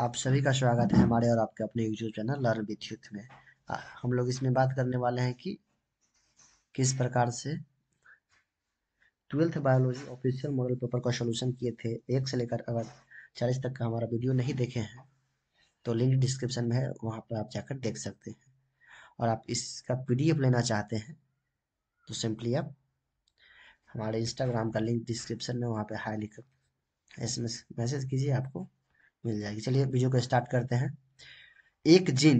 आप सभी का स्वागत है हमारे और आपके अपने YouTube channel learn with youth में। हम लोग इसमें बात करने वाले हैं कि किस प्रकार से 12th biology official model paper का सॉल्यूशन किए थे 1 से लेकर अगर 40 तक का हमारा वीडियो नहीं देखे हैं तो लिंक डिस्क्रिप्शन में है, वहाँ पर आप जाकर देख सकते हैं। और आप इसका पीडीएफ लेना चाहते हैं तो सिंपली आप हमारे इंस्टाग्राम का लिंक डिस्क्रिप्शन में वहाँ पे हाई लिख एसएमएस मैसेज कीजिए, आपको मिल जाएगी। चलिए वीडियो को स्टार्ट करते हैं। एक जीन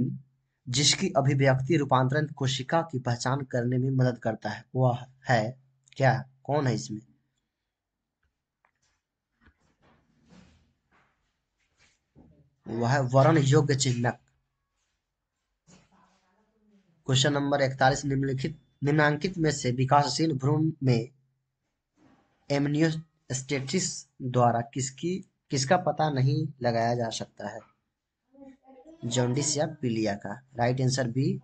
जिसकी अभिव्यक्ति रूपांतरण कोशिका की पहचान करने में मदद करता है वह है क्या? कौन है इसमें? वह है वर्ण योग्य चिह्नक। क्वेश्चन नंबर 41, निम्नांकित में से विकासशील भ्रूण में एमनियोस्टेसिस द्वारा किसका पता नहीं लगाया जा सकता है? जॉन्डिस या पीलिया का। राइट आंसर बी,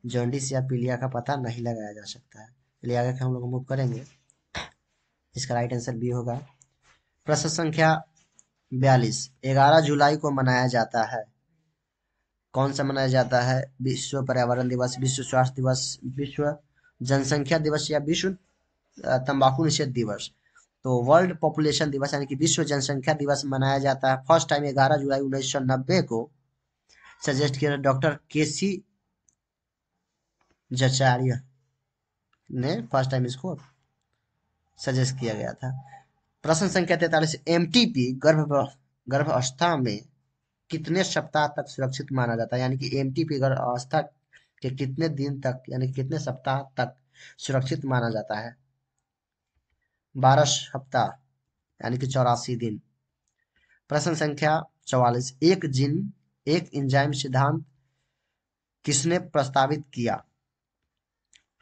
जॉन्डिस या पीलिया का पता नहीं लगाया जा सकता है। चलिए आगे हम लोग मूव करेंगे। इसका राइट आंसर बी होगा। प्रश्न संख्या 42, 11 जुलाई को मनाया जाता है। कौन सा मनाया जाता है? विश्व पर्यावरण दिवस, विश्व स्वास्थ्य दिवस, विश्व जनसंख्या दिवस या विश्व तंबाकू निषेध दिवस? तो वर्ल्ड पॉपुलेशन दिवस यानी कि विश्व जनसंख्या दिवस मनाया जाता है फर्स्ट टाइम 11 जुलाई 1990 को। सजेस्ट किया डॉक्टर केसी जचार्य ने फर्स्ट टाइम इसको सजेस्ट किया गया था। प्रश्न संख्या 43, एमटीपी गर्भावस्था में कितने सप्ताह तक सुरक्षित माना जाता है? यानी कि एमटीपी गर्भावस्था के कितने दिन तक यानी कि कितने सप्ताह तक सुरक्षित माना जाता है? 12 सप्ताह यानी कि 84 दिन। प्रश्न संख्या 44, एक एंजाइम सिद्धांत किसने प्रस्तावित किया?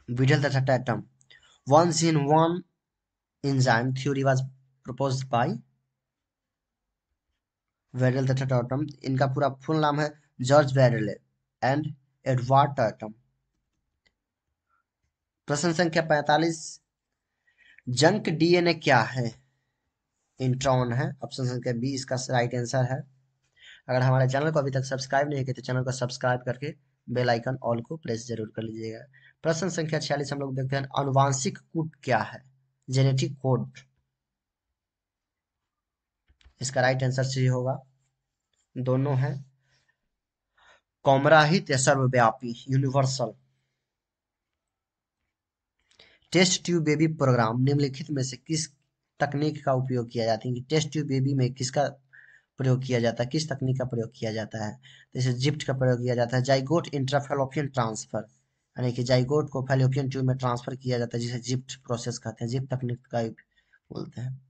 विडल तथा Tatum. One gene one enzyme theory was proposed by Beadle तथा टॉटम। इनका पूरा फुल नाम है George Beadle and Edward Tatum. प्रश्न संख्या 45, जंक डीएनए क्या है? इंट्रॉन है। ऑप्शन संख्या बी इसका राइट आंसर है। अगर हमारे चैनल को अभी तक सब्सक्राइब नहीं किया तो चैनल को सब्सक्राइब करके बेल आइकन ऑल को प्रेस जरूर कर लीजिएगा। प्रश्न संख्या 46 हम लोग देखते हैं, आनुवांशिक कोड क्या है? Genetic code. इसका राइट आंसर सी होगा। दोनों है। कौमराहित या सर्वव्यापी, universal. Test tube baby programme निम्नलिखित में से किस तकनीक का उपयोग किया जाता है? टेस्ट ट्यूब बेबी में किसका प्रयोग किया जाता है, किस तकनीक का प्रयोग किया जाता है? जैसे जिप्ट का प्रयोग किया जाता है। जाइगोट इंट्राफेलोपियन ट्रांसफर यानी कि जाइगोट को फैलोपियन ट्यूब में ट्रांसफर किया जाता है जिसे जिप्ट प्रोसेस कहते हैं, जिप्ट तकनीक का बोलते हैं।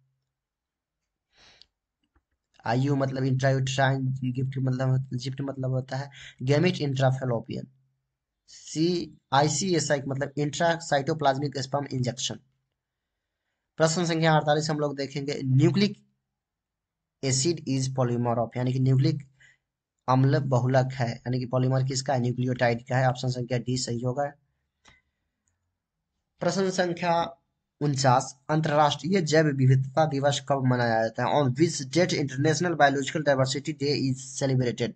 आयु मतलब इंट्रायूट्राइन, गिफ्ट मतलब जिप्ट मतलब होता है गैमिट इंट्राफेलोपियन। सी आईसीएसआई मतलब इंट्रा साइटोप्लाज्मिक स्पर्म इंजेक्शन। प्रश्न संख्या 48 हम लोग देखेंगे, nucleic acid is polymer of यानी कि न्यूक्लिक अम्ल बहुलक है यानी कि पॉलीमर किसका है? न्यूक्लियोटाइड का है। ऑप्शन संख्या डी सही होगा। प्रश्न संख्या 49, अंतरराष्ट्रीय जैव विविधता दिवस कब मनाया जाता है? On which date international biological diversity day is celebrated?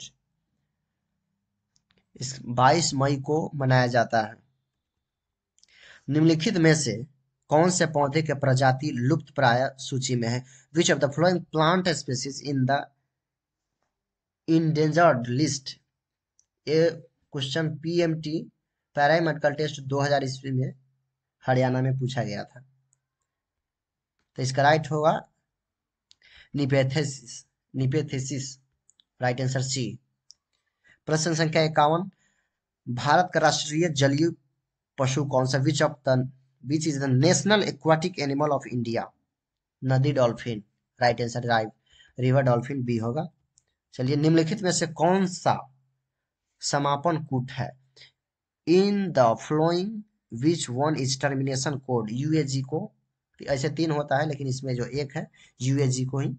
इस 22 मई को मनाया जाता है। निम्नलिखित में से कौन से पौधे के प्रजाति लुप्त प्राय सूची में है? Which of the flowing plant species in the endangered list? ये क्वेश्चन पीएमटी पैरामेडिकल टेस्ट 2000 ईस्वी में हरियाणा में पूछा गया था। तो इसका राइट होगा निपेथेसिस, निपेथेसिस। राइट आंसर सी। प्रश्न संख्या 51, भारत का राष्ट्रीय जलीय पशु कौन सा? Which is the national aquatic animal of India? नदी dolphin. Right answer right, river dolphin B होगा। चलिए, निम्नलिखित में से कौन सा समापन कूट है? In the flowing which one is termination code? यूएजी को, ऐसे 3 होता है लेकिन इसमें जो एक है यूएजी को ही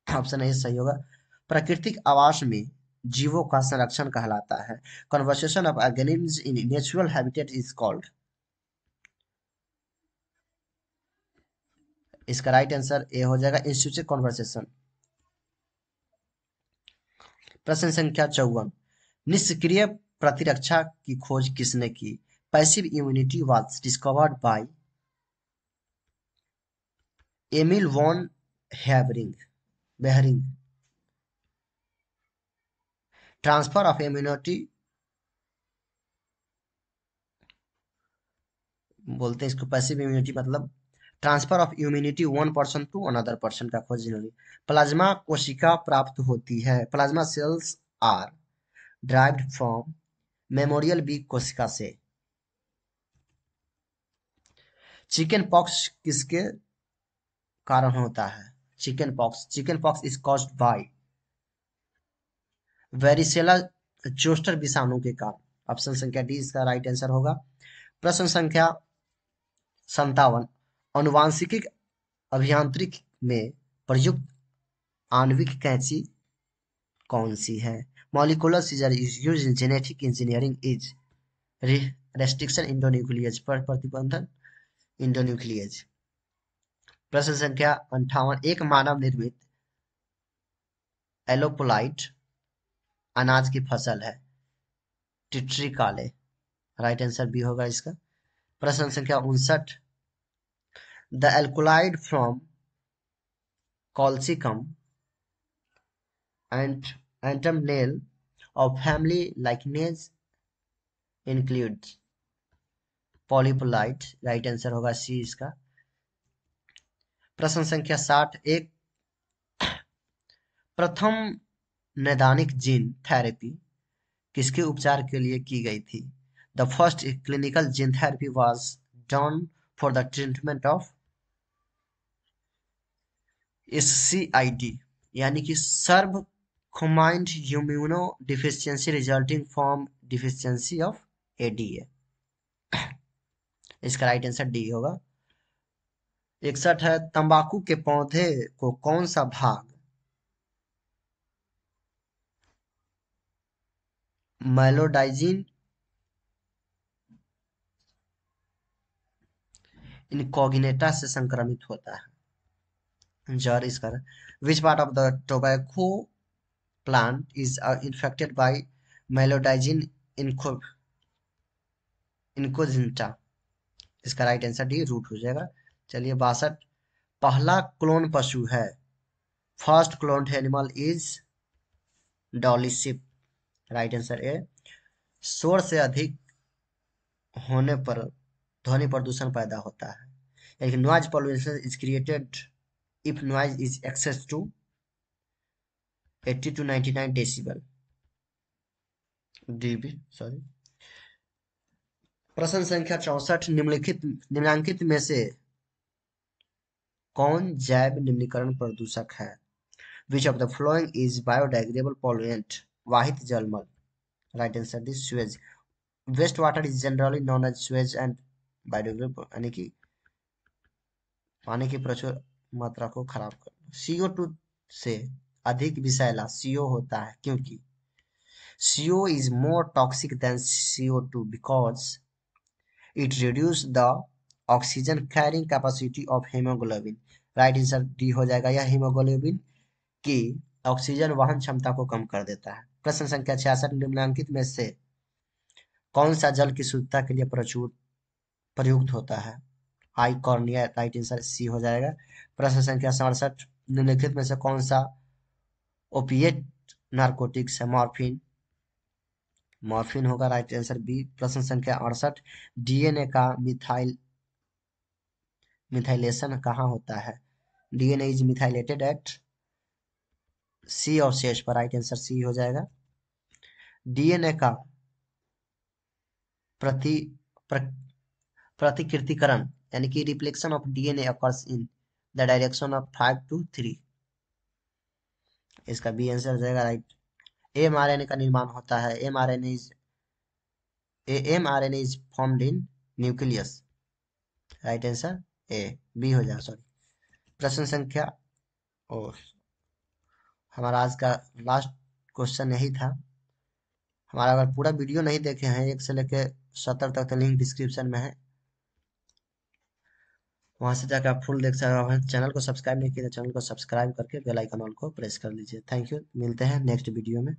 ऑप्शन ए सही होगा। प्राकृतिक आवास में जीवों का संरक्षण कहलाता है। Conversation of organism in natural habitat is called. इसका राइट आंसर ए हो जाएगा, इंस्टीट्यूट कन्वर्सेशन। प्रश्न संख्या 54, निष्क्रिय प्रतिरक्षा की खोज किसने की? Passive immunity was discovered by Emil von Behring. Transfer of immunity बोलते हैं इसको, पैसिव इम्यूनिटी मतलब transfer of immunity one person to another person का खोज जरूरी। प्लाज्मा कोशिका प्राप्त होती है, plasma cells are derived from memorial B कोशिका से। चिकन पॉक्स किसके कारण होता है? Chicken pox is caused by varicella zoster विषाणु के कारण। ऑप्शन संख्या डी इसका राइट आंसर होगा। प्रश्न संख्या 57, अनुवांशिकी अभियांत्रिकी में प्रयुक्त आणविक कैंची कौन सी है? Molecular scissor is used in genetic engineering is restriction endonuclease पर प्रतिबंधन इंडोन्यूक्लियेज। प्रश्न संख्या 58, एक मानव निर्मित एलोपोलाइट अनाज की फसल है, टिट्रिकाले। राइट आंसर बी होगा इसका। प्रश्न संख्या 59, the alkaloid from colchicum and Antamnale of family likeness includes polypolite। Right answer होगा सी इसका। प्रश्न संख्या 60, एक प्रथम नैदानिक जीन थेरेपी किसके उपचार के लिए की गई थी? The first clinical gene therapy was done for the treatment of SCID यानी कि सर्व combined immunodeficiency resulting from deficiency of ADA। इसका राइट आंसर डी होगा। 61 है, तंबाकू के पौधे को कौन सा भाग मैलोडाइजिन इनकॉग्निटा से संक्रमित होता है? जर इसका which part of the tobacco plant is infected by Meloidogyne incognita. इसका राइट आंसर डी रूट हो जाएगा। चलिए 62, पहला क्लोन पशु है, first cloned animal is Dolly ship. Right answer ए। शोर से अधिक होने पर ध्वनि प्रदूषण पैदा होता है, यानी noise pollution is created if noise is excess to 80 to 99 decibel. DB sorry. प्रश्न संख्या 64, निम्नलिखित में से कौन जैव निम्नीकरण प्रदूषक है? Which of the following is biodegradable pollutant? वाहित जलमल। Right answer the sewage. Waste water is generally known as sewage and biodegradable यानी कि पानी की प्रचुर मात्रा को खराब करना। CO2 से अधिक विषैला CO होता है क्योंकि CO is more toxic than CO2 because it reduces the oxygen carrying capacity of hemoglobin। Right answer D हो जाएगा। यह हीमोग्लोबिन की ऑक्सीजन वहन क्षमता को कम कर देता है। प्रश्न संख्या 66, निम्नलिखित में से कौन सा जल की शुद्धता के लिए प्रयुक्त होता है? आई कॉर्निया। राइट आंसर सी हो जाएगा। प्रश्न संख्या 67, निम्नलिखित में से कौन सा ओपिएट नार्कोटिक्स है? मॉर्फिन होगा। Right answer B. प्रश्न संख्या 68, डीएनए का मिथाइलेशन कहाँ होता है? DNA is methylated at C अवशेष पर। राइट आंसर सी हो जाएगा। डीएनए का प्रतिकृतिकरण यानी कि replication of DNA occurs in the direction of 5 to 3। इसका बी आंसर हो जाएगा। राइट। एमआरएनए का निर्माण होता है, mRNA is formed in nucleus. Right answer A B हो जाएगा। सॉरी। प्रश्न संख्या और हमारा आज का लास्ट क्वेश्चन यही था। हमारा अगर पूरा वीडियो नहीं देखे हैं 1 से लेके 70 तक का लिंक डिस्क्रिप्शन में है, वहां से जाकर आप फुल देख सकते हैं। चैनल को सब्सक्राइब नहीं किया तो चैनल को सब्सक्राइब करके बेल आइकन ऑल को प्रेस कर लीजिए। Thank you. मिलते हैं नेक्स्ट वीडियो में।